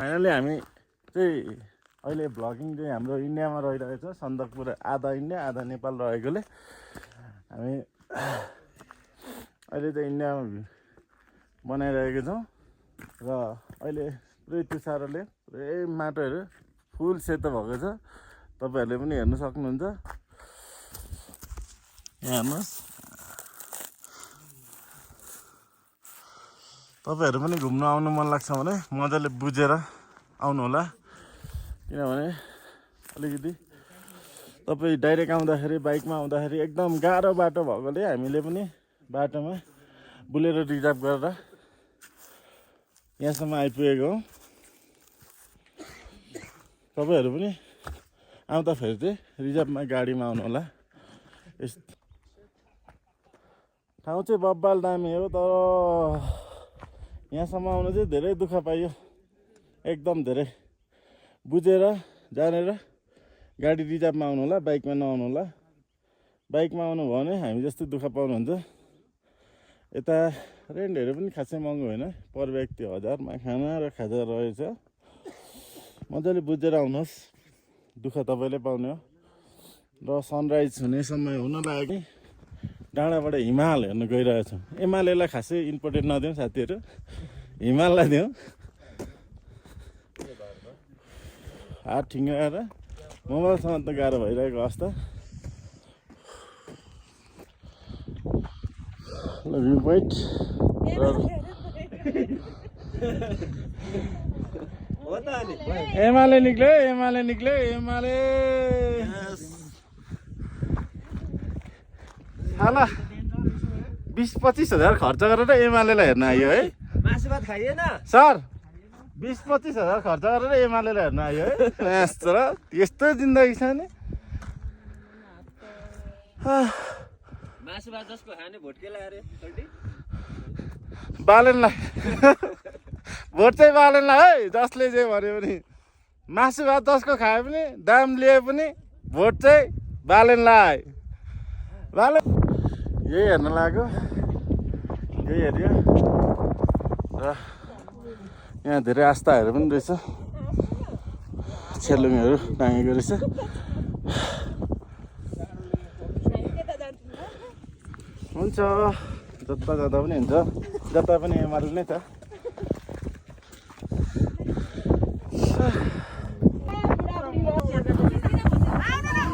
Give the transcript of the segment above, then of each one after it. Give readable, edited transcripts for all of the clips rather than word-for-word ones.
Finally हामी चाहिँ अहिले भ्लगिङ चाहिँ हाम्रो इन्डियामा रहिरहेको छ। सन्दकपुर आधा इन्डिया आधा नेपाल रहेकोले हामी अहिले चाहिँ इन्डियामा बनाइरहेको छौँ र अहिले पुरै तुषारले पुरै माटोहरू फुल सेतो भएको छ। तपाईँहरूले पनि हेर्न सक्नुहुन्छ। यहाँ हेर्नुहोस्, तपाईँहरू पनि घुम्न आउनु मन लाग्छ भने मजाले बुझेर आउनु होला, किनभने अलिकति तपाईँ डाइरेक्ट आउँदाखेरि बाइकमा आउँदाखेरि एकदम गाह्रो बाटो भएकोले हामीले पनि बाटोमा बुलेरो रिजर्भ गरेर यहाँसम्म आइपुगेको हो। तपाईँहरू पनि आउँदाखेरि चाहिँ रिजर्भमा गाडीमा आउनु होला। यस ठाउँ चाहिँ बब्बाल दामी हो, तर यहाँसम्म आउनु चाहिँ धेरै दुःख पाइयो। एकदम धेरै बुझेर जानेर गाडी रिजर्भमा आउनु होला, बाइकमा नआउनु होला। बाइकमा आउनु भयो भने हामी जस्तै दुःख पाउनुहुन्छ। यता रेन्टहरू पनि खासै महँगो होइन, पर व्यक्ति 1000मा खाना र खाजा रहेछ। मजाले बुझेर आउनुहोस्, दुःख तपाईँले पाउने हो। र सनराइज हुने समय हुन लाग्यो, डाँडाबाट हिमाल हेर्न गइरहेछौँ। एमालेलाई खासै इम्पोर्टेन्ट नदिउँ साथीहरू, हिमाललाई दिउँ। हात ठिङ्गाएर मोबाइलसँग त गाह्रो भइरहेको अवस्था। भ्यू पोइन्ट एमाले निक्ल्यो, एमाले निक्ल्यो, एमाले हाला 20-25 हजार खर्च गरेर एमालेलाई हेर्न आयो है। मासु भात खाइएन सर, 20-25 हजार खर्च गरेर एमालेलाई हेर्न आयो है। यस्तो र यस्तो जिन्दगी छ नि। मासु भात जसको खाने भोट के लायो रे बालेनलाई भोट चाहिँ बालेनलाई है। जसले चाहिँ भन्यो भने मासु भात जसको खायो पनि दाम लिए पनि भोट चाहिँ बालेनलाई। बालेन यही हेर्न लाग्यो, यही हेऱ्यो। र यहाँ धेरै आस्थाहरू पनि रहेछ, छेलुङहरू टाँगेको रहेछ। हुन्छ, जता जाँदा पनि हुन्छ, जता पनि एमाले नै छ।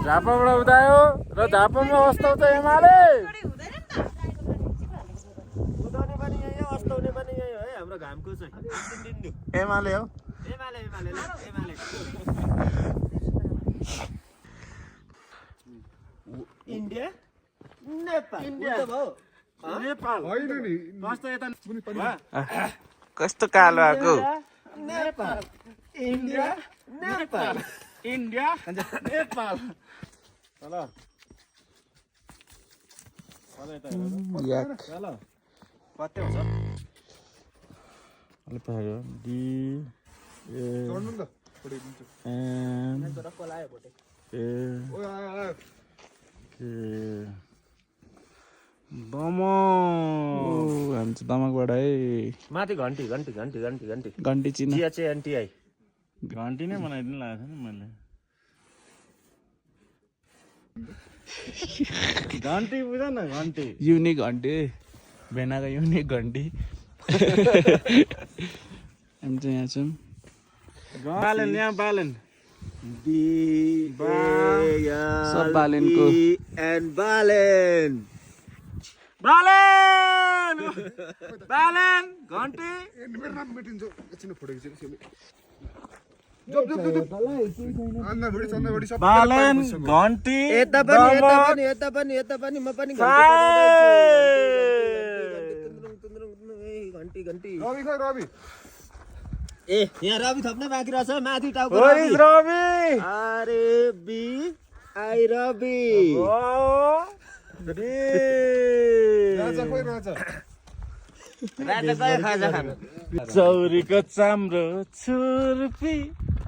झापाबाट उदायो र झापामा अस्ताउँछ एमाले। उदाउने पनि यही हो, अस्ताउने पनि यही हो है। हाम्रो घामको चाहिँ एमाले हो। एमाले एमाले एमाले इन्डिया नेपाल नेपाल होइन नि, कस्तो कालो आएको नेपाल इन्डिया नेपाल इन्डिया नेपाल। कति हुन्छ दमकबाट है माथि घन्टी घन्टी घन्टी घन्टी घन्टी घन्टी चिन्ह GHANTI घन्टी नै बनाइदिनु लागेको छ नि मैले। घन्टी बुझ न, घन्टी युनिक घन्टी, भेनाको युनिक घन्टी। हामी चाहिँ यहाँ छौँ। बालेन, यहाँ बालेन सब बालेनको बालेन बालेन बालेन घन्टी बालेन घन्टी यता पनि यता पनि यता पनि म पनि घन्टी घन्टी ए यहाँ रवि थप्न बाँकी रहेछ माथि टाउको रवि। अरे बी आई रवि चौरीको चाम्रो छुर्पी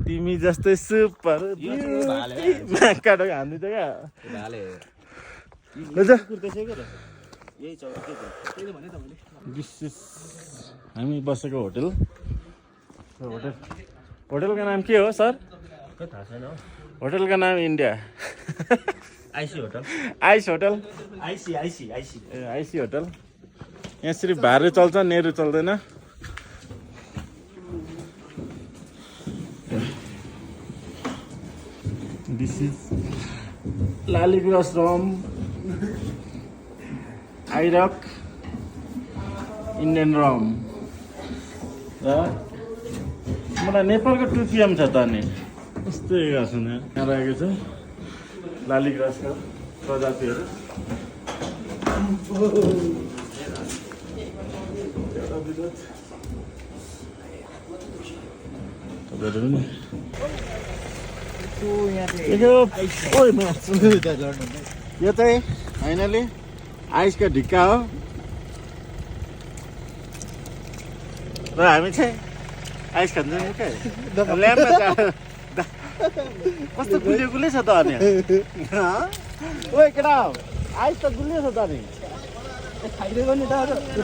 तिमी जस्तै सुपर काटो हान्दिन्छ क्या। हामी बसेको होटल होटल का नाम के हो सर? के थाहा छैन हौ होटल का नाम इन्डिया आइसी होटल आइस होटल आइसी आइसी आइसी ए आइसी होटल यहाँ सिर्फ भारू चल्छ नेहरू चल्दैन दिस इज लालीग्रास रम आइरक इन्डियन रम र मलाई नेपालको टुपिएम छ त नि कस्तो गर्छु नि यहाँ रहेको छ लालीग्रासको प्रजातिहरू तपाईँहरू पनि यो चाहिँ फाइनली आइसको ढिक्का हो र हामी चाहिँ आइस खान्छौँ क्या ल्याम्पमा कस्तो गुलियो गुलियो छ त अनि ओए केटा आइस त गुलियो छ त अनि खाइदिएको नि त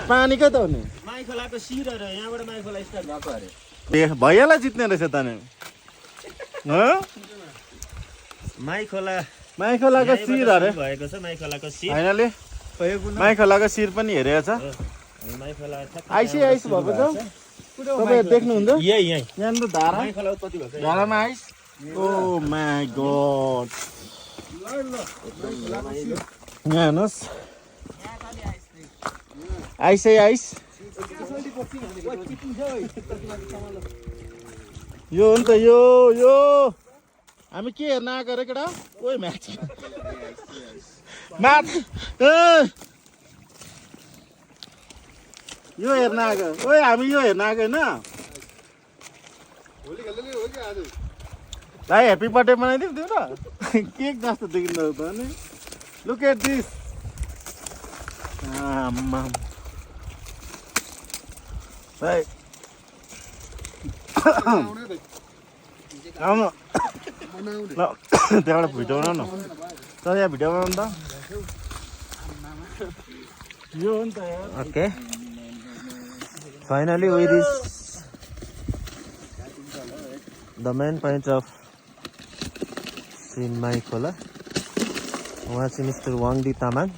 पानीकै त हो नि माई खोलाको शिर अरे यहाँबाट माई खोला स्टार्ट भएको अरे भैयालाई जित्ने रहेछ त नि माई खोला माई खोलाको शिर अरे भएको छ माई खोलाको शिर फाइनली माई खोलाको शिर पनि हेरेको छ माई खोला आइस आइस भएको छ तपाईँहरू देख्नुहुन्छ यही यही यहाँनिर धारा माई खोला उत्पत्ति भएको धारामा आइस ओ माई गड यहाँ हेर्नुहोस् आइसै आइस यो हो नि त यो हामी के हेर्न आएको अरे केटा ओइ म्याच यो हेर्न आएको ओइ हामी यो हेर्न आएको होइन भाइ ह्याप्पी बर्थडे मनाइदिउँ तिम्रो केक जस्तो देखिँदो त नि लुक एट दिस भाइ आउनु ल त्यहाँबाट भिडियो बनाउनु न तर यहाँ भिडियो बनाउनु त यो हो नि त यार okay finally we reach the main point of Shri Mai Khola उहाँ चाहिँ मिस्टर वाङदी तामाङ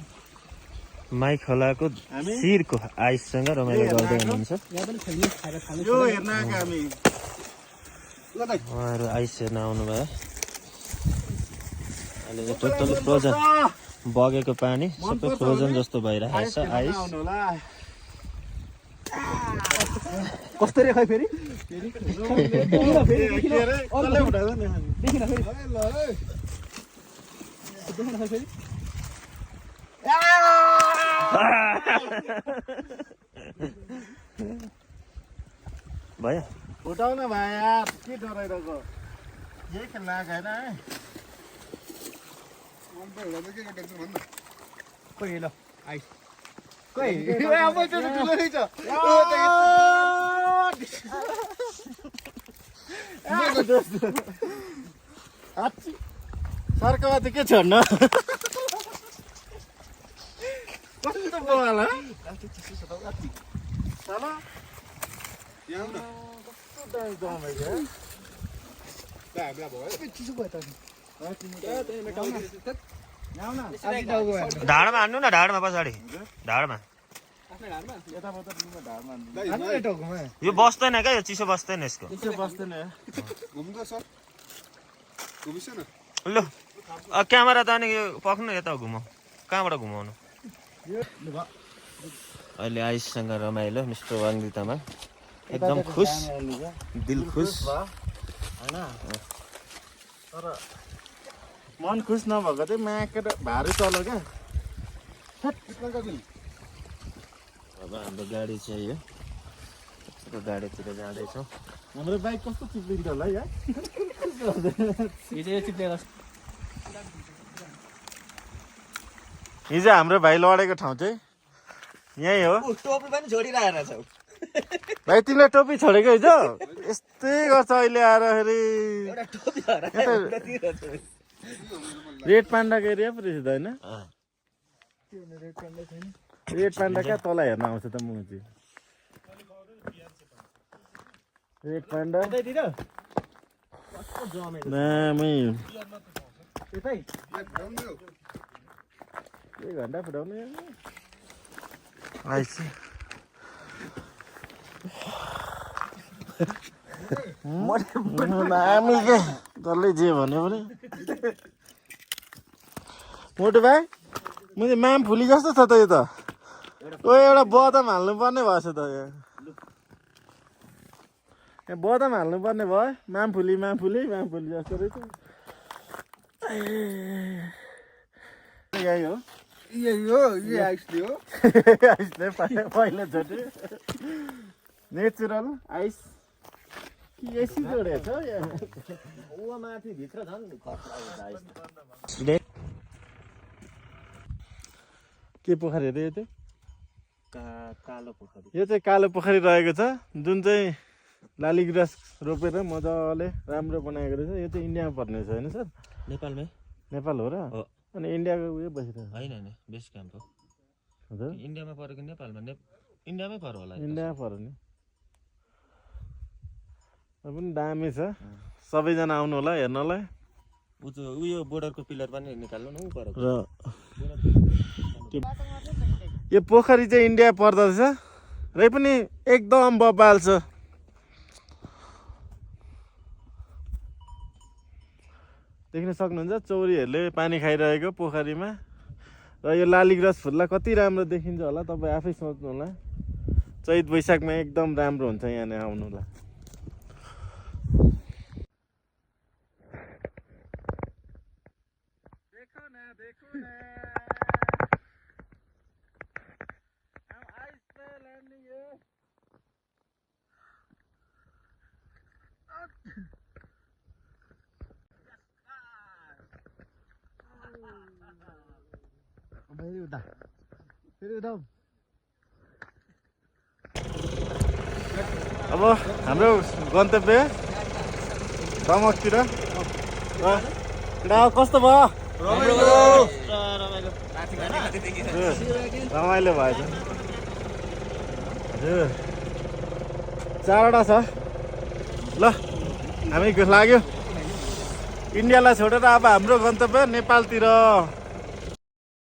माई खोलाको शिरको आइससँग रमाइलो गर्दै हुनुहुन्छ यो हेर्न आएको हामी उहाँहरू आइस हेर्न आउनुभयो अहिले टोटल फ्रोजन बगेको पानी सबै फ्रोजन जस्तो भइरहेको छ आइस कस्तो रे खै फेरि भयो उठाउन भाइ यार के डराइरहेको यही खेल्न आएको होइन है कोही ल आइस सरकारमाथि के छोड्न कस्तो बोला ढाडमा हान्नु न ढाडमा पछाडि ढाडमा यो बस्दैन क्या यो चिसो बस्दैन यसको बस्दैन लु क्यामेरा त अनि यो पक्नु यता घुमाउ कहाँबाट घुमाउनु अहिले आइससँग रमाइलो मिस्टर वाङदी तामाङ एकदम खुस दिल खुस होइन तर मन खुस नभएको चाहिँ म्याकेर भारी चल्यो क्या अब हाम्रो गाडी चाहिँ यो गाडीतिर जाँदैछौँ हाम्रो बाइक कस्तो चिप्लिन्छ होला है हिजो हाम्रो भाइ लडेको ठाउँ चाहिँ यही हो टोपी पनि छोडिरहेको छौ भाइ तिमीले टोपी छोडेको हिजो यस्तै गर्छ अहिले आएर फेरि रेड पान्डाको एरिया पो रहेछ त होइन रेड पान्डा क्या तल हेर्न आउँछ त मुजी रेड पान्डा दामी यतै एक घन्टा फुटाउने आइस दामी के डल्लै जे भन्यो भने मोटो भाइ मैले माम फुली जस्तो छ त यो त ओ एउटा बदम हाल्नुपर्ने भएछ त यहाँ बदम हाल्नुपर्ने भयो माम फुली जस्तो रहेछ यही हो यही आइसले हो आइसले पहिलोचोटि नेचुरल आइस कि एसी जोडेको छ यहाँ माथि भित्र झन् के पोखरी अरे यो चाहिँ कालो पोखरी यो चाहिँ कालो पोखरी रहेको छ जुन चाहिँ लालीगुराँस रोपेर मजाले राम्रो बनाएको रहेछ यो चाहिँ इन्डियामा पर्ने छ होइन सर नेपालमै नेपाल हो र हो। अनि इन्डियाको उयो बसिरहेको होइन होइन बेस क्याम्प हो हजुर इन्डियामा परेको नेपालमा इन्डियामै पर्यो होला इन्डियामा पर्यो नि र पनि दामी छ सबैजना आउनु होला हेर्नलाई उयो बोर्डरको पिलर पनि निकाल्नु न ऊ पर र यो पोखरी चाहिँ इन्डिया पर्दछ र पनि एकदम बबाल छ देख्न सक्नुहुन्छ चौरीहरूले पानी खाइरहेको पोखरीमा र यो लालीगुराँस फुललाई कति राम्रो देखिन्छ होला तपाईँ आफै सोच्नु होला चैत वैशाखमा एकदम राम्रो हुन्छ यहाँ आउनुलाई फेरि उता फेरि उता अब हाम्रो गन्तव्य दमकतिर कस्तो भयो रमाइलो भएछ हजुर 4वटा छ ल हामी लाग्यो इन्डियालाई छोडेर अब हाम्रो गन्तव्य नेपालतिर